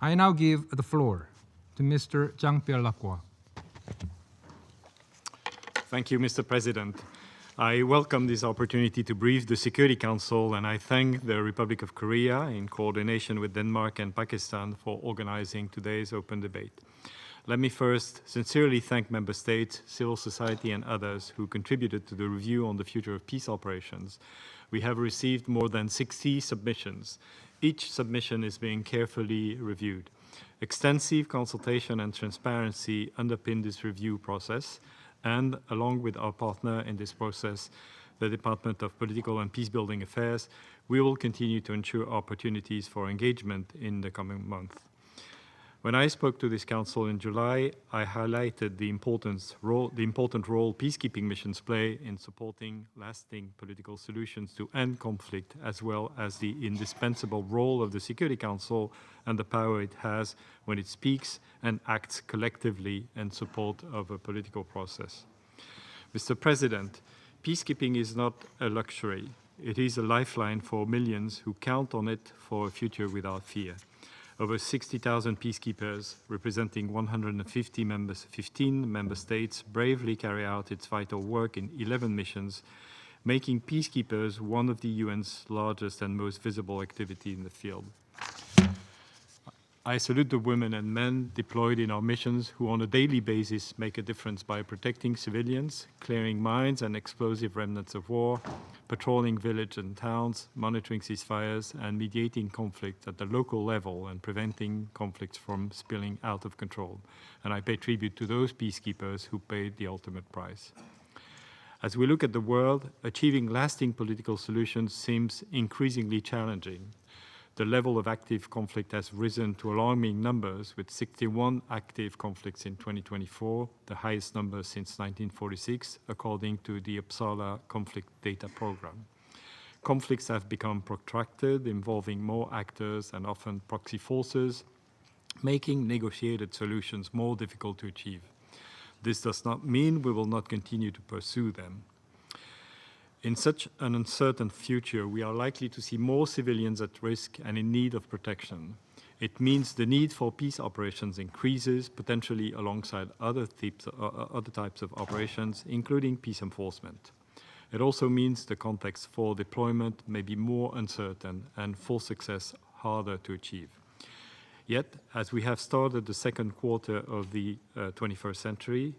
I now give the floor to Mr. Jean-Pierre Lacroix. Thank you, Mr. President. I welcome this opportunity to brief the Security Council, and I thank the Republic of Korea in coordination with Denmark and Pakistan for organizing today's open debate. Let me first sincerely thank Member States, civil society, and others who contributed to the review on the future of peace operations. We have received more than 60 submissions. Each submission is being carefully reviewed. Extensive consultation and transparency underpin this review process, and along with our partner in this process, the Department of Political and Peacebuilding Affairs, we will continue to ensure opportunities for engagement in the coming month. When I spoke to this Council in July, I highlighted the important role peacekeeping missions play in supporting lasting political solutions to end conflict, as well as the indispensable role of the Security Council and the power it has when it speaks and acts collectively in support of a political process. Mr. President, peacekeeping is not a luxury. It is a lifeline for millions who count on it for a future without fear. Over 60,000 peacekeepers, representing 15 member states, bravely carry out its vital work in 11 missions, making peacekeepers one of the UN's largest and most visible activity in the field. I salute the women and men deployed in our missions who on a daily basis make a difference by protecting civilians, clearing mines and explosive remnants of war, patrolling villages and towns, monitoring ceasefires, and mediating conflict at the local level and preventing conflicts from spilling out of control. And I pay tribute to those peacekeepers who paid the ultimate price. As we look at the world, achieving lasting political solutions seems increasingly challenging. The level of active conflict has risen to alarming numbers, with 61 active conflicts in 2024, the highest number since 1946, according to the Uppsala Conflict Data Program. Conflicts have become protracted, involving more actors and often proxy forces, making negotiated solutions more difficult to achieve. This does not mean we will not continue to pursue them. In such an uncertain future, we are likely to see more civilians at risk and in need of protection. It means the need for peace operations increases, potentially alongside other types of operations, including peace enforcement. It also means the context for deployment may be more uncertain and full success harder to achieve. Yet, as we have started the second quarter of the 21st century,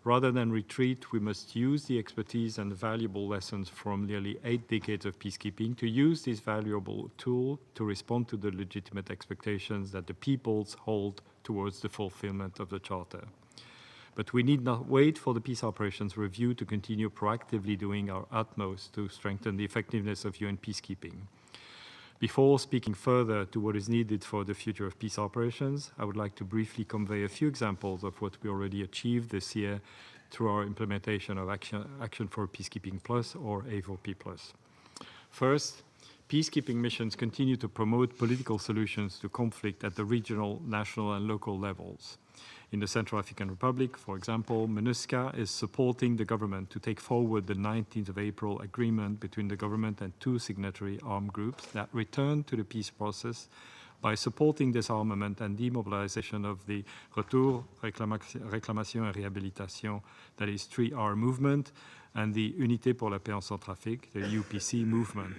rather than retreat, we must use the expertise and the valuable lessons from nearly 8 decades of peacekeeping to use this valuable tool to respond to the legitimate expectations that the peoples hold towards the fulfillment of the Charter. But we need not wait for the peace operations review to continue proactively doing our utmost to strengthen the effectiveness of UN peacekeeping. Before speaking further to what is needed for the future of peace operations, I would like to briefly convey a few examples of what we already achieved this year through our implementation of Action for Peacekeeping Plus, or A4P+. First, peacekeeping missions continue to promote political solutions to conflict at the regional, national, and local levels. In the Central African Republic, for example, MINUSCA is supporting the government to take forward the 19th of April agreement between the government and 2 signatory armed groups that return to the peace process by supporting disarmament and demobilization of the Retour, Réclamation et Réhabilitation, that is 3R movement, and the Unité pour la paix en Centrafrique, the UPC movement,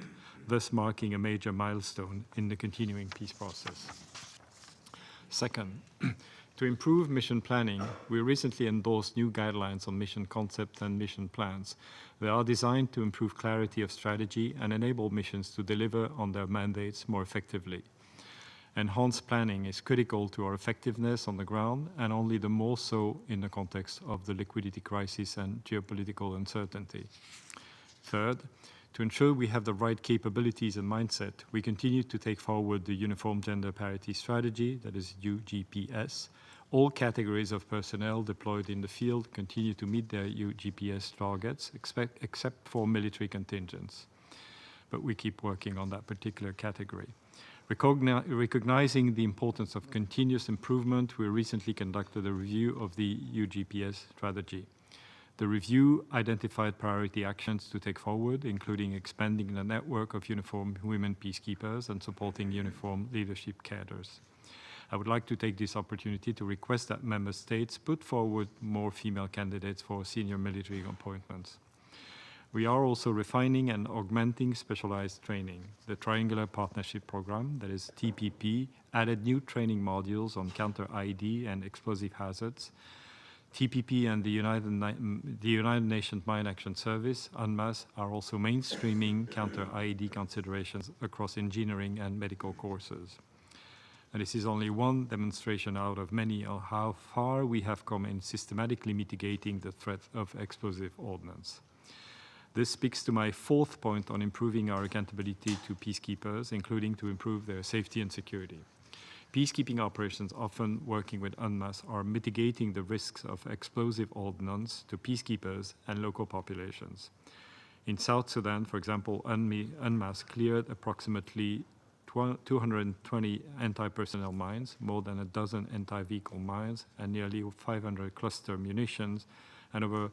thus marking a major milestone in the continuing peace process. Second, to improve mission planning, we recently endorsed new guidelines on mission concept and mission plans. They are designed to improve clarity of strategy and enable missions to deliver on their mandates more effectively. Enhanced planning is critical to our effectiveness on the ground, and only the more so in the context of the liquidity crisis and geopolitical uncertainty. Third, to ensure we have the right capabilities and mindset, we continue to take forward the Uniform Gender Parity Strategy, that is UGPS. All categories of personnel deployed in the field continue to meet their UGPS targets, except for military contingents. But we keep working on that particular category. Recognizing the importance of continuous improvement, we recently conducted a review of the UGPS strategy. The review identified priority actions to take forward, including expanding the network of uniformed women peacekeepers and supporting uniformed leadership cadres. I would like to take this opportunity to request that member states put forward more female candidates for senior military appointments. We are also refining and augmenting specialized training. The Triangular Partnership Program, that is TPP, added new training modules on counter-IED and explosive hazards. TPP and the United Nations Mine Action Service, UNMAS, are also mainstreaming counter-IED considerations across engineering and medical courses. And this is only one demonstration out of many of how far we have come in systematically mitigating the threat of explosive ordnance. This speaks to my fourth point on improving our accountability to peacekeepers, including to improve their safety and security. Peacekeeping operations, often working with UNMAS, are mitigating the risks of explosive ordnance to peacekeepers and local populations. In South Sudan, for example, UNMAS cleared approximately 220 anti-personnel mines, more than a dozen anti-vehicle mines, and nearly 500 cluster munitions, and over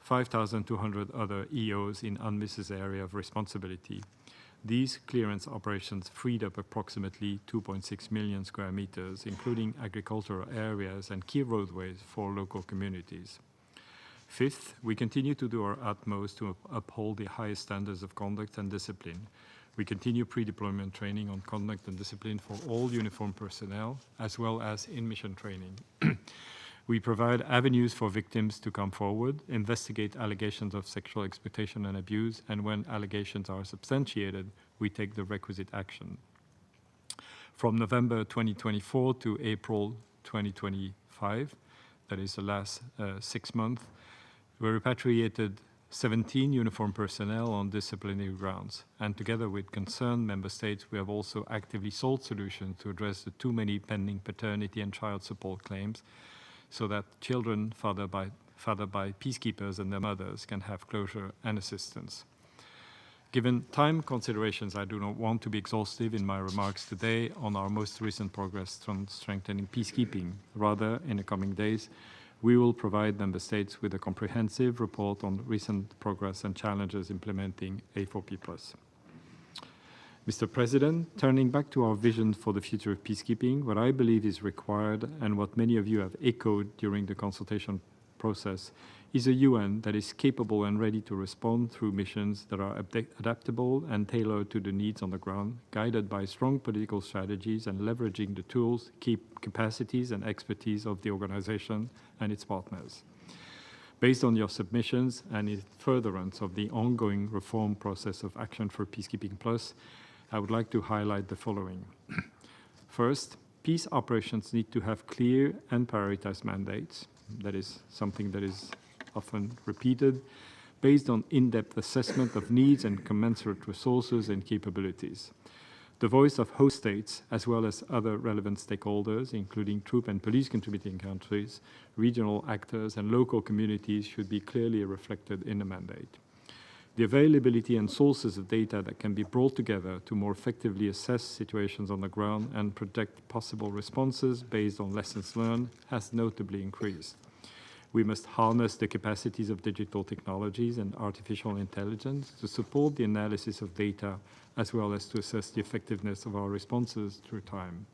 5,200 other EOs in UNMIS's area of responsibility. These clearance operations freed up approximately 2.6 million square meters, including agricultural areas and key roadways for local communities. Fifth, we continue to do our utmost to uphold the highest standards of conduct and discipline. We continue pre-deployment training on conduct and discipline for all uniformed personnel, as well as in-mission training. We provide avenues for victims to come forward, investigate allegations of sexual exploitation and abuse, and when allegations are substantiated, we take the requisite action. From November 2024 to April 2025, that is the last 6 months, we repatriated 17 uniformed personnel on disciplinary grounds, and together with concerned member states, we have also actively sought solutions to address the too many pending paternity and child support claims, so that children fathered by peacekeepers and their mothers can have closure and assistance. Given time considerations, I do not want to be exhaustive in my remarks today on our most recent progress on strengthening peacekeeping. Rather, in the coming days, we will provide member states with a comprehensive report on recent progress and challenges implementing A4P+. Mr. President, turning back to our vision for the future of peacekeeping, what I believe is required and what many of you have echoed during the consultation process is a UN that is capable and ready to respond through missions that are adaptable and tailored to the needs on the ground, guided by strong political strategies and leveraging the tools, capacities and expertise of the organization and its partners. Based on your submissions and in furtherance of the ongoing reform process of Action for Peacekeeping Plus, I would like to highlight the following. First, peace operations need to have clear and prioritized mandates. That is something that is often repeated, based on in-depth assessment of needs and commensurate resources and capabilities. The voice of host states, as well as other relevant stakeholders, including troop and police contributing countries, regional actors, and local communities, should be clearly reflected in the mandate. The availability and sources of data that can be brought together to more effectively assess situations on the ground and project possible responses based on lessons learned has notably increased. We must harness the capacities of digital technologies and artificial intelligence to support the analysis of data, as well as to assess the effectiveness of our responses through time.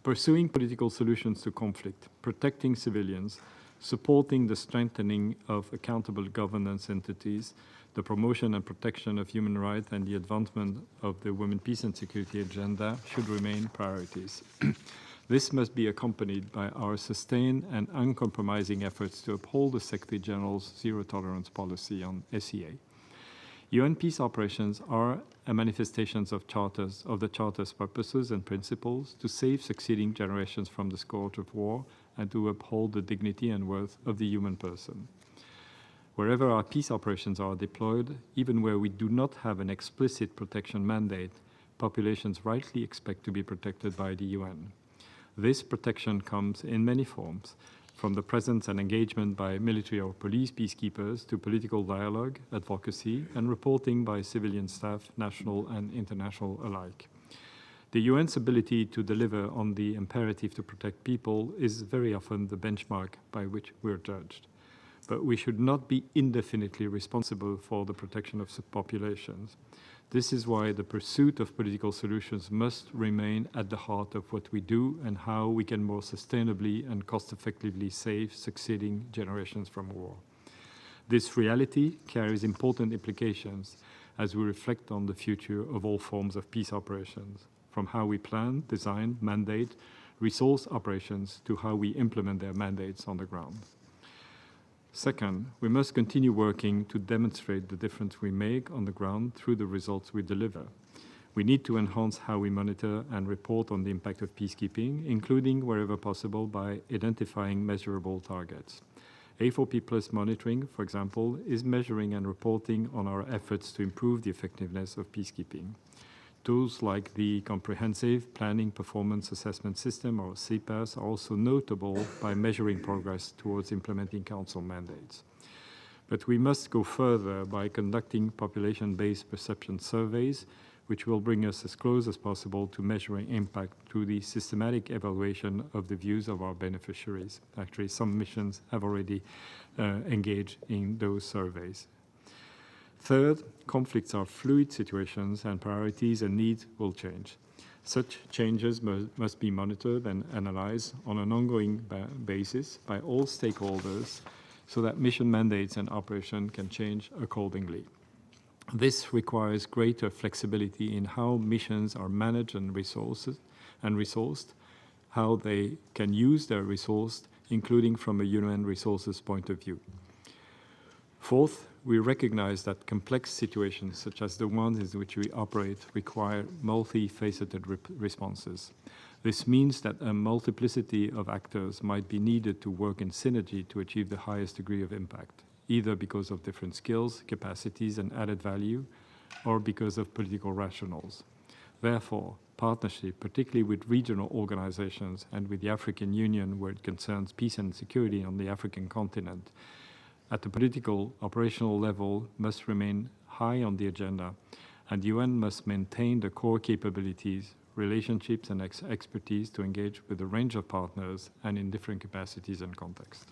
Pursuing political solutions to conflict, protecting civilians, supporting the strengthening of accountable governance entities, the promotion and protection of human rights, and the advancement of the Women, Peace and Security agenda should remain priorities. This must be accompanied by our sustained and uncompromising efforts to uphold the Secretary General's zero-tolerance policy on SEA. UN peace operations are a manifestation of the Charter's purposes and principles to save succeeding generations from the scourge of war and to uphold the dignity and worth of the human person. Wherever our peace operations are deployed, even where we do not have an explicit protection mandate, populations rightly expect to be protected by the UN. This protection comes in many forms, from the presence and engagement by military or police peacekeepers to political dialogue, advocacy, and reporting by civilian staff, national and international alike. The UN's ability to deliver on the imperative to protect people is very often the benchmark by which we're judged. But we should not be indefinitely responsible for the protection of populations. This is why the pursuit of political solutions must remain at the heart of what we do and how we can more sustainably and cost-effectively save succeeding generations from war. This reality carries important implications as we reflect on the future of all forms of peace operations, from how we plan, design, mandate, resource operations to how we implement their mandates on the ground. Second, we must continue working to demonstrate the difference we make on the ground through the results we deliver. We need to enhance how we monitor and report on the impact of peacekeeping, including wherever possible by identifying measurable targets. A4P+ monitoring, for example, is measuring and reporting on our efforts to improve the effectiveness of peacekeeping. Tools like the Comprehensive Planning Performance Assessment System, or CPAS, are also notable by measuring progress towards implementing Council mandates. But we must go further by conducting population-based perception surveys, which will bring us as close as possible to measuring impact through the systematic evaluation of the views of our beneficiaries. Actually, some missions have already engaged in those surveys. Third, conflicts are fluid situations and priorities and needs will change. Such changes must be monitored and analyzed on an ongoing basis by all stakeholders so that mission mandates and operation can change accordingly. This requires greater flexibility in how missions are managed and resourced, how they can use their resources, including from a human resources point of view. Fourth, we recognize that complex situations, such as the ones in which we operate, require multifaceted responses. This means that a multiplicity of actors might be needed to work in synergy to achieve the highest degree of impact, either because of different skills, capacities, and added value, or because of political rationales. Therefore, partnership, particularly with regional organizations and with the African Union where it concerns peace and security on the African continent, at the political, operational level must remain high on the agenda, and the UN must maintain the core capabilities, relationships, and expertise to engage with a range of partners and in different capacities and contexts.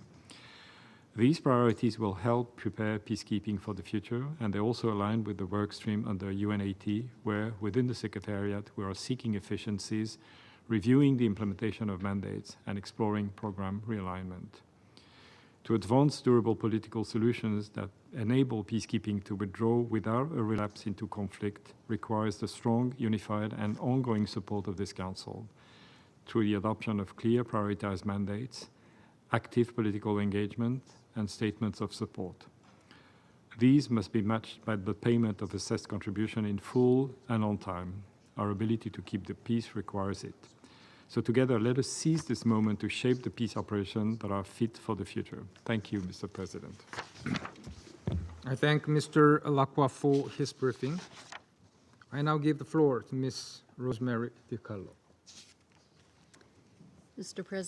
These priorities will help prepare peacekeeping for the future, and they also align with the work stream under UNAT, where within the Secretariat we are seeking efficiencies, reviewing the implementation of mandates, and exploring program realignment. To advance durable political solutions that enable peacekeeping to withdraw without a relapse into conflict requires the strong, unified, and ongoing support of this Council through the adoption of clear prioritized mandates, active political engagement, and statements of support. These must be matched by the payment of assessed contribution in full and on time. Our ability to keep the peace requires it. So together, let us seize this moment to shape the peace operations that are fit for the future. Thank you, Mr. President. I thank Mr. Lacroix for his briefing. I now give the floor to Ms. Rosemary DiCarlo. Mr. President.